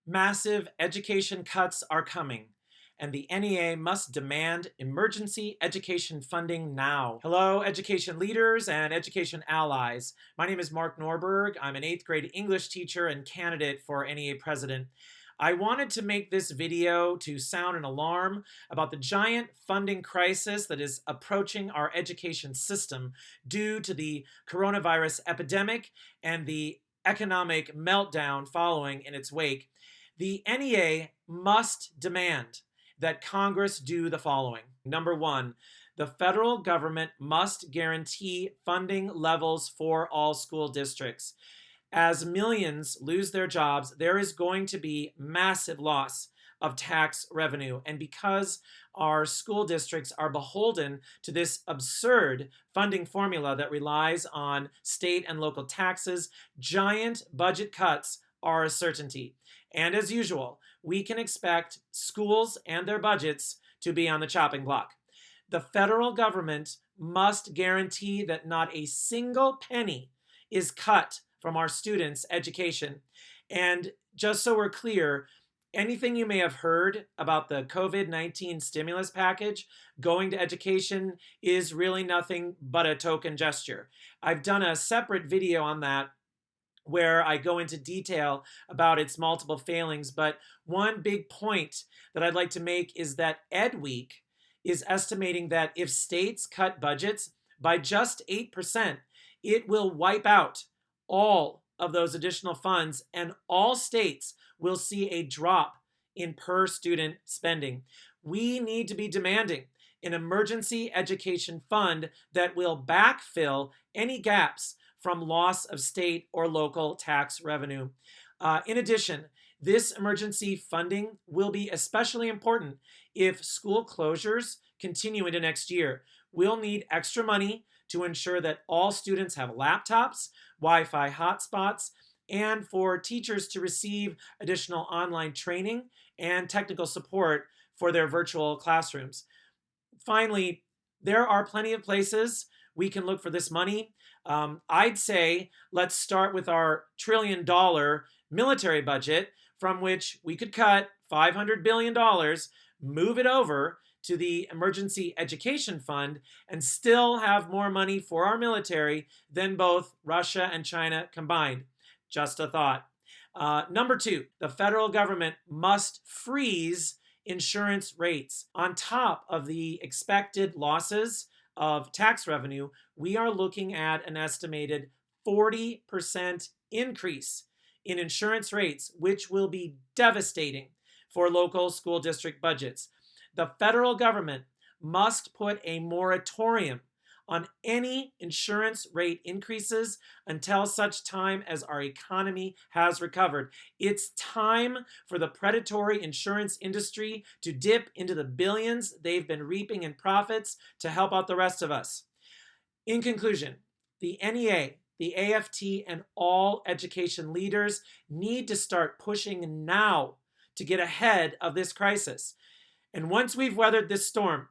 Massive education cuts are coming, and the NEA must demand emergency education funding now. Hello, education leaders and education allies. My name is Mark Norberg. I'm an 8th grade English teacher and candidate for NEA president. I wanted to make this video to sound an alarm about the giant funding crisis that is approaching our education system due to the coronavirus epidemic and the economic meltdown following in its wake. The NEA must demand that Congress do the following. Number one, the federal government must guarantee funding levels for all school districts. As millions lose their jobs, there is going to be massive loss of tax revenue. And because our school districts are beholden to this absurd funding formula that relies on state and local taxes, giant budget cuts are a certainty. And as usual, we can expect schools and their budgets to be on the chopping block. The federal government must guarantee that not a single penny is cut from our students' education. And just so we're clear, anything you may have heard about the COVID-19 stimulus package going to education is really nothing but a token gesture. I've done a separate video on that where I go into detail about its multiple failings, but one big point that I'd like to make is that Ed Week is estimating that if states cut budgets by just 8%, it will wipe out all of those additional funds and all states will see a drop in per student spending. We need to be demanding an emergency education fund that will backfill any gaps from loss of state or local tax revenue. In addition, this emergency funding will be especially important if school closures continue into next year. We'll need extra money to ensure that all students have laptops, Wi-Fi hotspots, and for teachers to receive additional online training and technical support for their virtual classrooms. Finally, there are plenty of places we can look for this money. I'd say let's start with our $1 trillion military budget, from which we could cut $500 billion, move it over to the Emergency Education Fund, and still have more money for our military than both Russia and China combined. Just a thought. Number two, the federal government must freeze insurance rates. On top of the expected losses of tax revenue, we are looking at an estimated 40% increase in insurance rates, which will be devastating for local school district budgets. The federal government must put a moratorium on any insurance rate increases until such time as our economy has recovered. It's time for the predatory insurance industry to dip into the billions they've been reaping in profits to help out the rest of us. In conclusion, the NEA, the AFT, and all education leaders need to start pushing now to get ahead of this crisis. And once we've weathered this storm,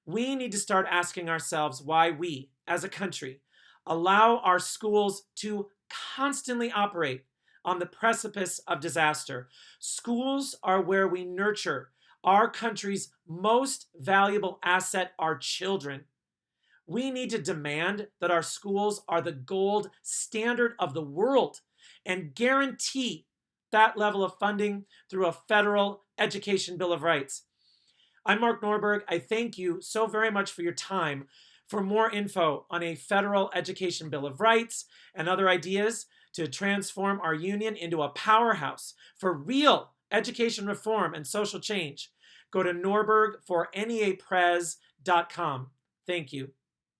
we need to start asking ourselves why we, as a country, allow our schools to constantly operate on the precipice of disaster. Schools are where we nurture our country's most valuable asset, our children. We need to demand that our schools are the gold standard of the world and guarantee that level of funding through a federal Education Bill of Rights. I'm Mark Norberg. I thank you so very much for your time. For more info on a federal Education Bill of Rights and other ideas to transform our union into a powerhouse for real education reform and social change, go to norbergforneaprez.com. Thank you.